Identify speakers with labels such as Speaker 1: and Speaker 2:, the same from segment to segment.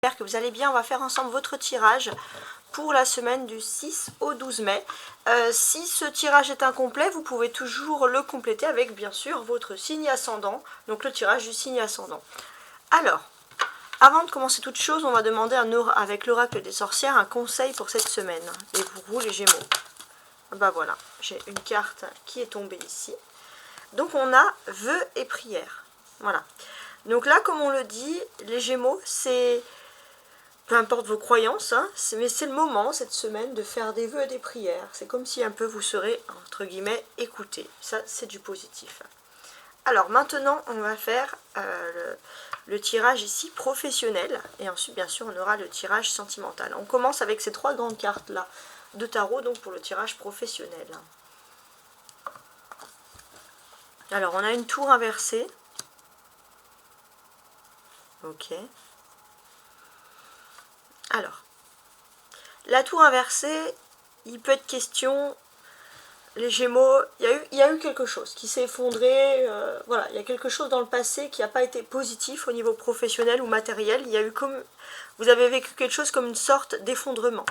Speaker 1: J'espère que vous allez bien. On va faire ensemble votre tirage pour la semaine du 6 au 12 mai. Si ce tirage est incomplet, vous pouvez toujours le compléter avec bien sûr votre signe ascendant, donc le tirage du signe ascendant. Alors, avant de commencer toute chose, on va demander avec l'oracle des sorcières un conseil pour cette semaine. Et pour vous les Gémeaux. Bah voilà, j'ai une carte qui est tombée ici. Donc on a vœux et prières. Voilà. Donc là, comme on le dit, les Gémeaux, c'est... Peu importe vos croyances, hein, mais c'est le moment, cette semaine, de faire des vœux et des prières. C'est comme si un peu vous serez, entre guillemets, écouté. Ça, c'est du positif. Alors maintenant, on va faire le tirage ici professionnel. Et ensuite, bien sûr, on aura le tirage sentimental. On commence avec ces trois grandes cartes-là de tarot, donc pour le tirage professionnel. Alors, on a une tour inversée. Ok. Alors, la tour inversée, il peut être question, les Gémeaux, il y a eu quelque chose qui s'est effondré, voilà, il y a quelque chose dans le passé qui n'a pas été positif au niveau professionnel ou matériel, il y a eu comme, vous avez vécu quelque chose comme une sorte d'effondrement.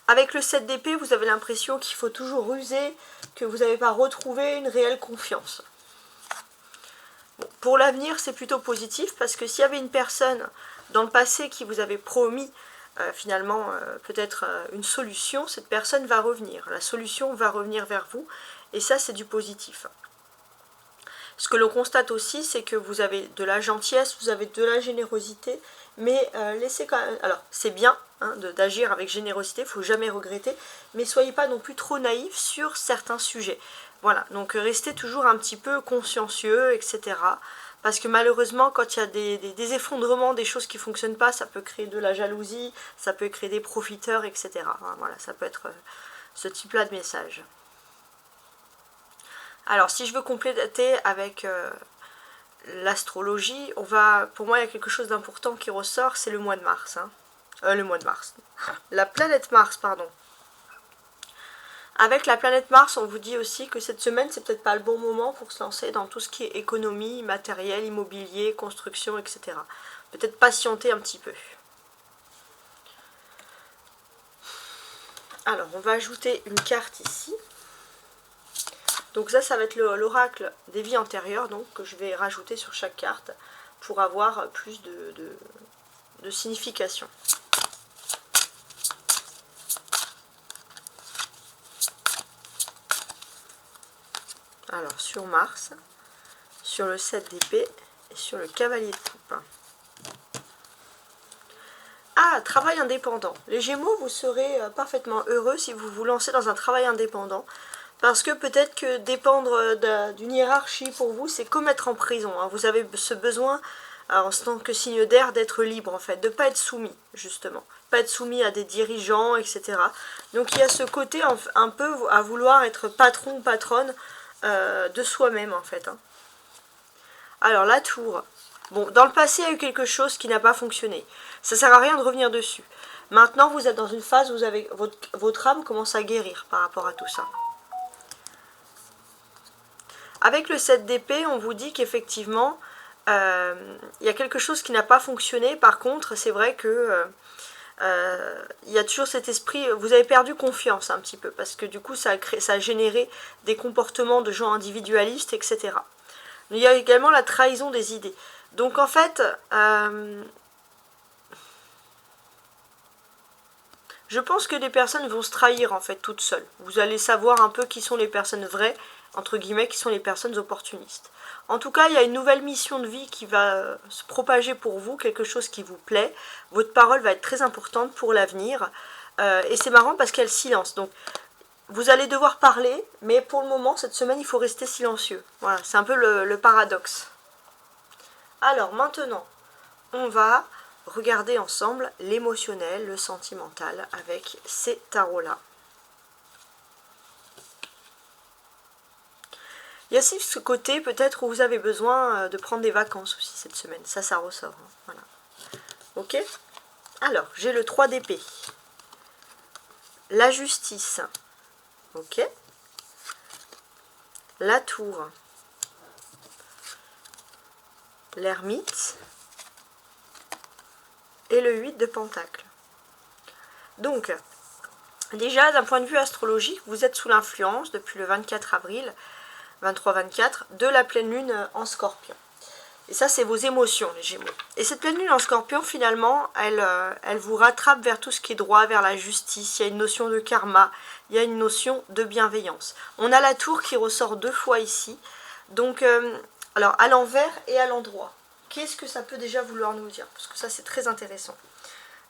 Speaker 1: Avec le 7 d'épée, vous avez l'impression qu'il faut toujours ruser, que vous n'avez pas retrouvé une réelle confiance. Bon, pour l'avenir, c'est plutôt positif, parce que s'il y avait une personne dans le passé qui vous avait promis finalement peut-être une solution, cette personne va revenir. La solution va revenir vers vous, et ça c'est du positif. Ce que l'on constate aussi, c'est que vous avez de la gentillesse, vous avez de la générosité, mais laissez quand même... Alors, c'est bien hein, d'agir avec générosité, il ne faut jamais regretter, mais soyez pas non plus trop naïfs sur certains sujets. Voilà, donc restez toujours un petit peu consciencieux, etc. Parce que malheureusement, quand il y a des effondrements, des choses qui ne fonctionnent pas, ça peut créer de la jalousie, ça peut créer des profiteurs, etc. Voilà, ça peut être ce type-là de message. Alors, si je veux compléter avec l'astrologie, pour moi, il y a quelque chose d'important qui ressort, c'est le mois de mars. Hein. Le mois de mars. La planète Mars, pardon. Avec la planète Mars, on vous dit aussi que cette semaine, c'est peut-être pas le bon moment pour se lancer dans tout ce qui est économie, matériel, immobilier, construction, etc. Peut-être patienter un petit peu. Alors, on va ajouter une carte ici. Donc ça va être l'oracle des vies antérieures, donc que je vais rajouter sur chaque carte pour avoir plus de signification. Alors, sur Mars, sur le 7 d'épée et sur le cavalier de coupe. Ah, travail indépendant. Les Gémeaux, vous serez parfaitement heureux si vous vous lancez dans un travail indépendant. Parce que peut-être que dépendre d'une hiérarchie pour vous, c'est comme être en prison. Hein. Vous avez ce besoin, en tant que signe d'air, d'être libre en fait, de ne pas être soumis, justement. Pas être soumis à des dirigeants, etc. Donc il y a ce côté un peu à vouloir être patron ou patronne de soi-même en fait. Hein. Alors la tour. Bon, dans le passé, il y a eu quelque chose qui n'a pas fonctionné. Ça ne sert à rien de revenir dessus. Maintenant, vous êtes dans une phase où votre âme commence à guérir par rapport à tout ça. Avec le 7 d'épée, on vous dit qu'effectivement, il y a quelque chose qui n'a pas fonctionné. Par contre, c'est vrai que il y a toujours cet esprit, vous avez perdu confiance un petit peu, parce que du coup, ça a généré des comportements de gens individualistes, etc. Il y a également la trahison des idées. Donc en fait, je pense que les personnes vont se trahir en fait toutes seules. Vous allez savoir un peu qui sont les personnes vraies, entre guillemets, qui sont les personnes opportunistes. En tout cas, il y a une nouvelle mission de vie qui va se propager pour vous, quelque chose qui vous plaît. Votre parole va être très importante pour l'avenir. Et c'est marrant parce qu'il y a le silence. Donc, vous allez devoir parler, mais pour le moment, cette semaine, il faut rester silencieux. Voilà, c'est un peu le paradoxe. Alors, maintenant, on va regarder ensemble l'émotionnel, le sentimental avec ces tarots-là. Il y a aussi ce côté peut-être où vous avez besoin de prendre des vacances aussi cette semaine. Ça ressort. Hein. Voilà. Ok. Alors, j'ai le 3 d'épée. La justice. Ok. La tour. L'ermite. et le 8 de Pentacle. Donc, déjà, d'un point de vue astrologique, vous êtes sous l'influence, depuis le 24 avril, 23-24, de la pleine lune en Scorpion. Et ça, c'est vos émotions, les Gémeaux. Et cette pleine lune en Scorpion, finalement, elle vous rattrape vers tout ce qui est droit, vers la justice. Il y a une notion de karma, il y a une notion de bienveillance. On a la tour qui ressort 2 fois ici. Donc, alors, à l'envers et à l'endroit. Qu'est-ce que ça peut déjà vouloir nous dire? Parce que ça, c'est très intéressant.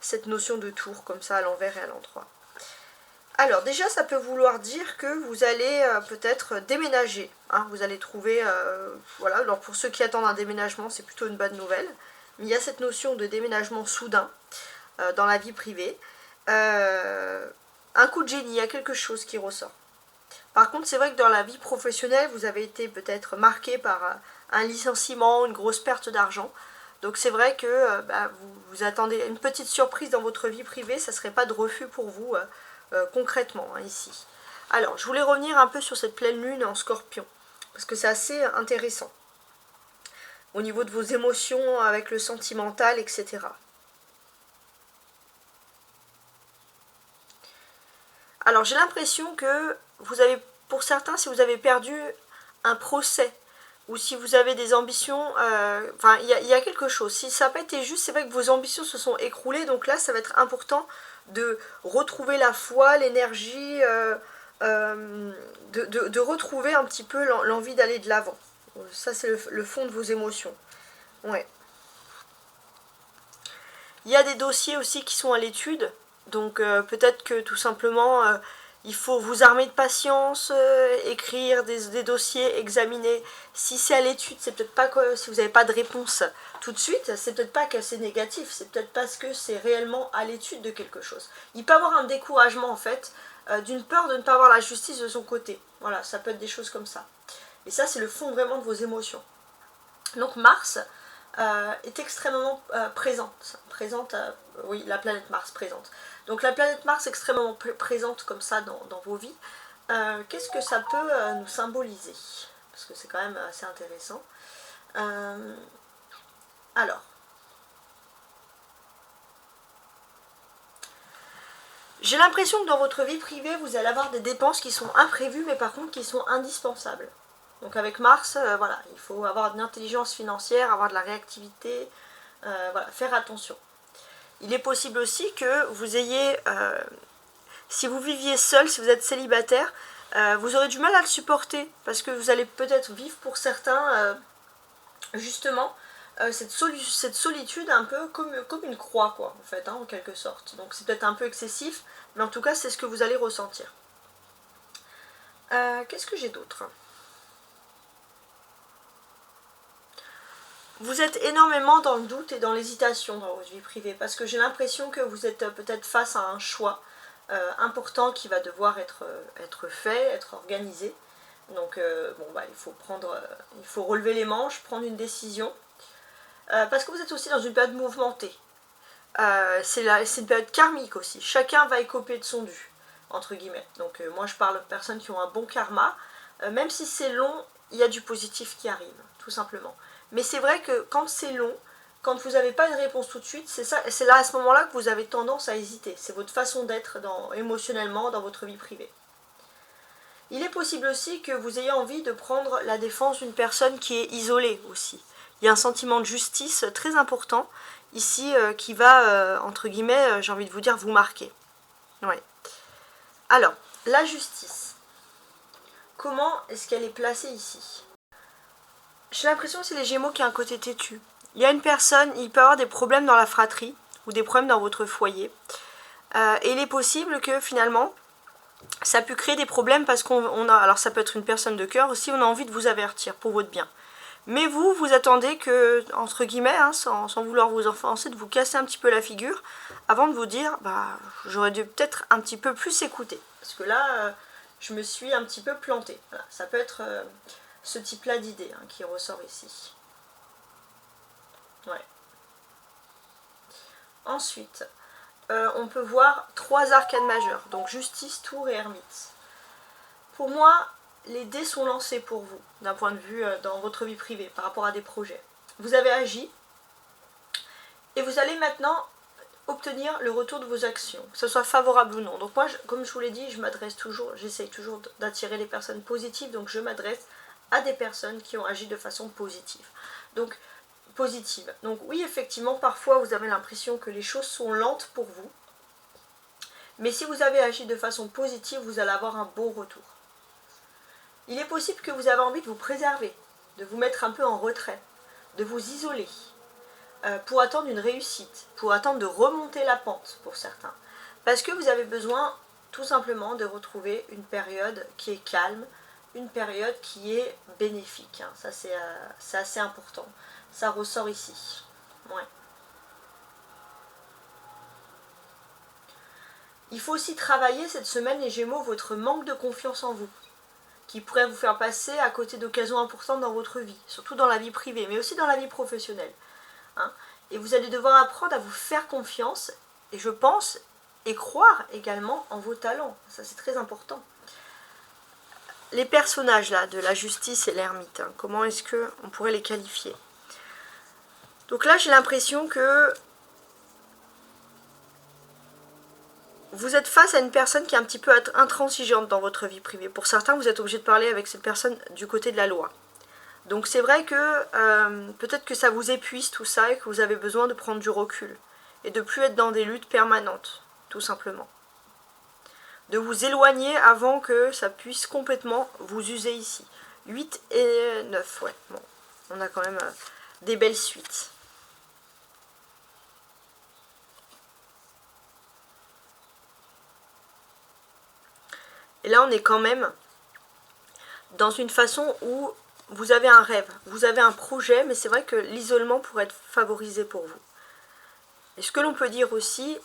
Speaker 1: Cette notion de tour, comme ça, à l'envers et à l'endroit. Alors déjà, ça peut vouloir dire que vous allez peut-être déménager. Hein, vous allez trouver, voilà, alors pour ceux qui attendent un déménagement, c'est plutôt une bonne nouvelle. Mais il y a cette notion de déménagement soudain dans la vie privée. Un coup de génie, il y a quelque chose qui ressort. Par contre, c'est vrai que dans la vie professionnelle, vous avez été peut-être marqué par un licenciement, une grosse perte d'argent. Donc c'est vrai que vous attendez une petite surprise dans votre vie privée, ça ne serait pas de refus pour vous. Concrètement, hein, ici. Alors, je voulais revenir un peu sur cette pleine lune en Scorpion, parce que c'est assez intéressant, au niveau de vos émotions, avec le sentimental, etc. Alors, j'ai l'impression que vous avez, pour certains, si vous avez perdu un procès, ou si vous avez des ambitions, enfin, il y a quelque chose. Si ça n'a pas été juste, c'est vrai que vos ambitions se sont écroulées, donc là, ça va être important de retrouver la foi, l'énergie, de retrouver un petit peu l'envie d'aller de l'avant. Ça, c'est le fond de vos émotions. Ouais. Il y a des dossiers aussi qui sont à l'étude, donc peut-être que tout simplement, il faut vous armer de patience, écrire des dossiers, examiner. Si c'est à l'étude, c'est peut-être pas que si vous n'avez pas de réponse tout de suite, c'est peut-être pas que c'est négatif, c'est peut-être parce que c'est réellement à l'étude de quelque chose. Il peut y avoir un découragement en fait, d'une peur de ne pas avoir la justice de son côté. Voilà, ça peut être des choses comme ça. Et ça, c'est le fond vraiment de vos émotions. Donc Mars est extrêmement présente, oui, la planète Mars présente. Donc la planète Mars extrêmement présente comme ça dans vos vies, qu'est-ce que ça peut nous symboliser? Parce que c'est quand même assez intéressant. Alors, j'ai l'impression que dans votre vie privée, vous allez avoir des dépenses qui sont imprévues, mais par contre qui sont indispensables. Donc avec Mars, voilà, il faut avoir une intelligence financière, avoir de la réactivité, voilà, faire attention. Il est possible aussi que vous ayez, si vous viviez seul, si vous êtes célibataire, vous aurez du mal à le supporter, parce que vous allez peut-être vivre pour certains, justement, cette solitude un peu comme une croix, quoi, en fait, hein, en quelque sorte. Donc c'est peut-être un peu excessif, mais en tout cas, c'est ce que vous allez ressentir. Qu'est-ce que j'ai d'autre ? Vous êtes énormément dans le doute et dans l'hésitation dans votre vie privée, parce que j'ai l'impression que vous êtes peut-être face à un choix important qui va devoir être fait, être organisé. Donc bon, bah, il faut relever les manches, prendre une décision, parce que vous êtes aussi dans une période mouvementée. C'est une période karmique aussi, chacun va écoper de son dû, entre guillemets. Donc moi je parle de personnes qui ont un bon karma, même si c'est long, il y a du positif qui arrive, tout simplement. Mais c'est vrai que quand c'est long, quand vous n'avez pas une réponse tout de suite, c'est là à ce moment-là que vous avez tendance à hésiter. C'est votre façon d'être émotionnellement dans votre vie privée. Il est possible aussi que vous ayez envie de prendre la défense d'une personne qui est isolée aussi. Il y a un sentiment de justice très important ici qui va, entre guillemets, j'ai envie de vous dire, vous marquer. Ouais. Alors, la justice. Comment est-ce qu'elle est placée ici ? J'ai l'impression que c'est les Gémeaux qui ont un côté têtu. Il y a une personne, il peut y avoir des problèmes dans la fratrie ou des problèmes dans votre foyer. Et il est possible que finalement, ça peut créer des problèmes parce qu'on a, alors ça peut être une personne de cœur aussi, on a envie de vous avertir pour votre bien. Mais vous attendez que, entre guillemets, hein, sans vouloir vous offenser, de vous casser un petit peu la figure avant de vous dire, bah, j'aurais dû peut-être un petit peu plus écouter. Parce que là, je me suis un petit peu plantée. Voilà, ça peut être ce type-là d'idée hein, qui ressort ici. Ouais. Ensuite, on peut voir 3 arcanes majeures, donc justice, tour et ermite. Pour moi, les dés sont lancés pour vous, d'un point de vue dans votre vie privée, par rapport à des projets. Vous avez agi, et vous allez maintenant obtenir le retour de vos actions, que ce soit favorable ou non. Donc moi, comme je vous l'ai dit, j'essaye toujours d'attirer les personnes positives, donc je m'adresse à des personnes qui ont agi de façon positive. Donc oui, effectivement, parfois vous avez l'impression que les choses sont lentes pour vous, mais si vous avez agi de façon positive, vous allez avoir un bon retour. Il est possible que vous avez envie de vous préserver, de vous mettre un peu en retrait, de vous isoler, pour attendre une réussite, pour attendre de remonter la pente pour certains. Parce que vous avez besoin tout simplement de retrouver une période qui est calme, une période qui est bénéfique. Hein. Ça c'est assez important. Ça ressort ici. Ouais. Il faut aussi travailler cette semaine, les Gémeaux, votre manque de confiance en vous, qui pourrait vous faire passer à côté d'occasions importantes dans votre vie, surtout dans la vie privée, mais aussi dans la vie professionnelle. Hein. Et vous allez devoir apprendre à vous faire confiance, et je pense, et croire également en vos talents. Ça c'est très important. Les personnages là, de la justice et l'ermite, hein, comment est-ce qu'on pourrait les qualifier? Donc là j'ai l'impression que vous êtes face à une personne qui est un petit peu intransigeante dans votre vie privée. Pour certains, vous êtes obligé de parler avec cette personne du côté de la loi. Donc c'est vrai que peut-être que ça vous épuise tout ça et que vous avez besoin de prendre du recul. Et de plus être dans des luttes permanentes, tout simplement. De vous éloigner avant que ça puisse complètement vous user ici. 8 et 9, ouais. Bon, on a quand même des belles suites. Et là, on est quand même dans une façon où vous avez un rêve, vous avez un projet, mais c'est vrai que l'isolement pourrait être favorisé pour vous. Et ce que l'on peut dire aussi,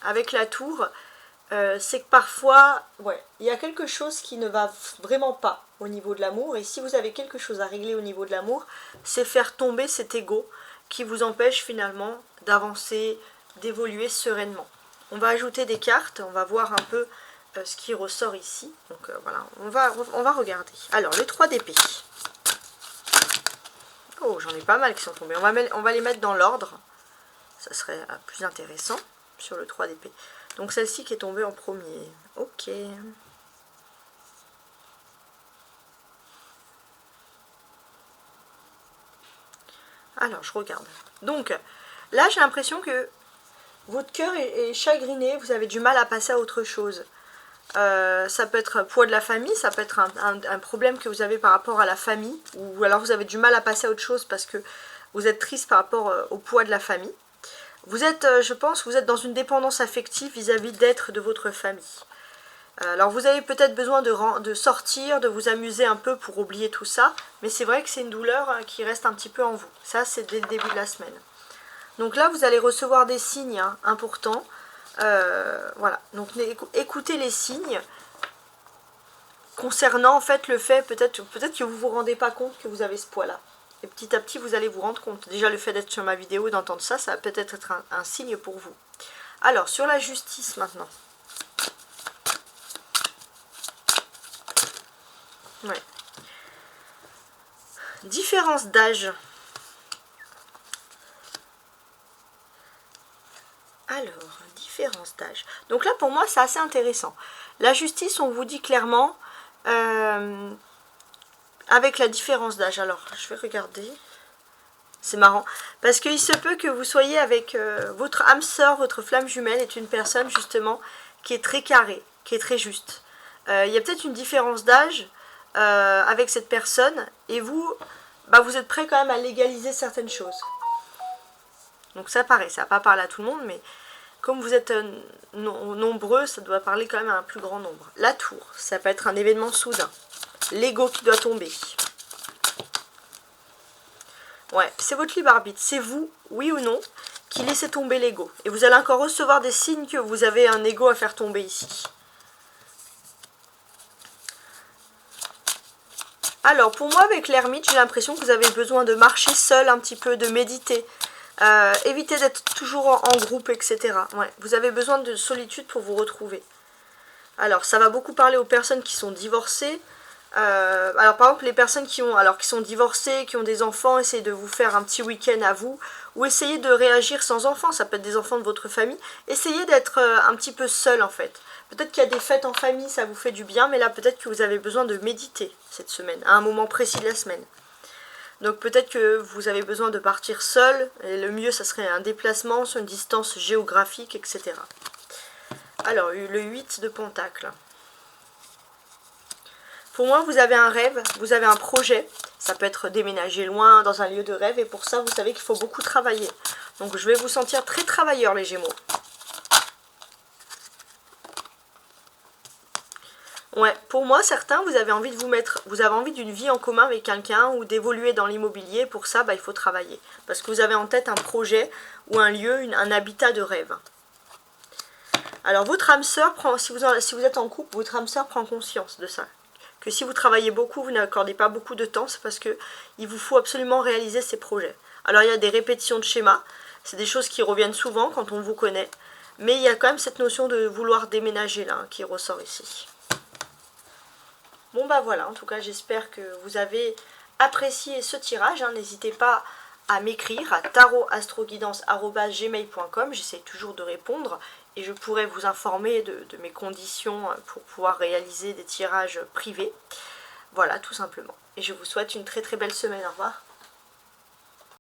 Speaker 1: avec la tour, c'est que parfois, ouais, il y a quelque chose qui ne va vraiment pas au niveau de l'amour. Et si vous avez quelque chose à régler au niveau de l'amour, c'est faire tomber cet ego qui vous empêche finalement d'avancer, d'évoluer sereinement. On va ajouter des cartes, on va voir un peu ce qui ressort ici. Donc voilà, on va regarder. Alors, les 3 d'épée. Oh, j'en ai pas mal qui sont tombés. On va les mettre dans l'ordre. Ça serait plus intéressant sur le 3 d'épée. Donc celle-ci qui est tombée en premier. Ok. Alors, je regarde. Donc, là, j'ai l'impression que votre cœur est chagriné. Vous avez du mal à passer à autre chose. Ça peut être poids de la famille, ça peut être un problème que vous avez par rapport à la famille, ou alors vous avez du mal à passer à autre chose parce que vous êtes triste par rapport au poids de la famille. Vous êtes, je pense, vous êtes dans une dépendance affective vis-à-vis d'être de votre famille. Alors vous avez peut-être besoin de sortir, de vous amuser un peu pour oublier tout ça, mais c'est vrai que c'est une douleur qui reste un petit peu en vous. Ça, c'est dès le début de la semaine. Donc là, vous allez recevoir des signes importants. Voilà, donc écoutez les signes concernant en fait le fait, peut-être que vous ne vous rendez pas compte que vous avez ce poids-là. Et petit à petit, vous allez vous rendre compte. Déjà, le fait d'être sur ma vidéo et d'entendre ça, ça va peut-être être un signe pour vous. Alors, sur la justice maintenant. Ouais. Différence d'âge. Alors, différence d'âge. Donc là, pour moi, c'est assez intéressant. La justice, on vous dit clairement, avec la différence d'âge. Alors, je vais regarder. C'est marrant. Parce qu'il se peut que vous soyez avec votre âme sœur, votre flamme jumelle est une personne, justement, qui est très carrée, qui est très juste. Il y a peut-être une différence d'âge avec cette personne. Et vous, vous êtes prêt quand même à légaliser certaines choses. Donc ça paraît, ça va pas parler à tout le monde, mais comme vous êtes nombreux, ça doit parler quand même à un plus grand nombre. La tour, ça peut être un événement soudain. L'ego qui doit tomber. Ouais, c'est votre libre arbitre. C'est vous, oui ou non, qui laissez tomber l'ego. Et vous allez encore recevoir des signes que vous avez un ego à faire tomber ici. Alors, pour moi, avec l'ermite, j'ai l'impression que vous avez besoin de marcher seul un petit peu, de méditer. Évitez d'être toujours en groupe, etc. Ouais, vous avez besoin de solitude pour vous retrouver. Alors, ça va beaucoup parler aux personnes qui sont divorcées, Alors par exemple les personnes qui sont divorcées, qui ont des enfants, essayez de vous faire un petit week-end à vous, ou essayez de réagir sans enfants, ça peut être des enfants de votre famille, essayez d'être un petit peu seul en fait. Peut-être qu'il y a des fêtes en famille, ça vous fait du bien, mais là peut-être que vous avez besoin de méditer cette semaine, à un moment précis de la semaine. Donc peut-être que vous avez besoin de partir seul, et le mieux ça serait un déplacement sur une distance géographique, etc. Alors le 8 de Pentacle. Pour moi, vous avez un rêve, vous avez un projet. Ça peut être déménager loin, dans un lieu de rêve. Et pour ça, vous savez qu'il faut beaucoup travailler. Donc, je vais vous sentir très travailleur, les Gémeaux. Ouais, pour moi, certains, vous avez envie de vous avez envie d'une vie en commun avec quelqu'un ou d'évoluer dans l'immobilier. Pour ça, il faut travailler. Parce que vous avez en tête un projet ou un lieu, un habitat de rêve. Alors, votre âme sœur si vous êtes en couple, votre âme sœur prend conscience de ça. Que si vous travaillez beaucoup, vous n'accordez pas beaucoup de temps, c'est parce que il vous faut absolument réaliser ces projets. Alors il y a des répétitions de schémas, c'est des choses qui reviennent souvent quand on vous connaît, mais il y a quand même cette notion de vouloir déménager là qui ressort ici. Bon voilà, en tout cas j'espère que vous avez apprécié ce tirage, n'hésitez pas à m'écrire à tarotastroguidance@gmail.com, j'essaie toujours de répondre et je pourrai vous informer de mes conditions pour pouvoir réaliser des tirages privés. Voilà, tout simplement. Et je vous souhaite une très très belle semaine. Au revoir.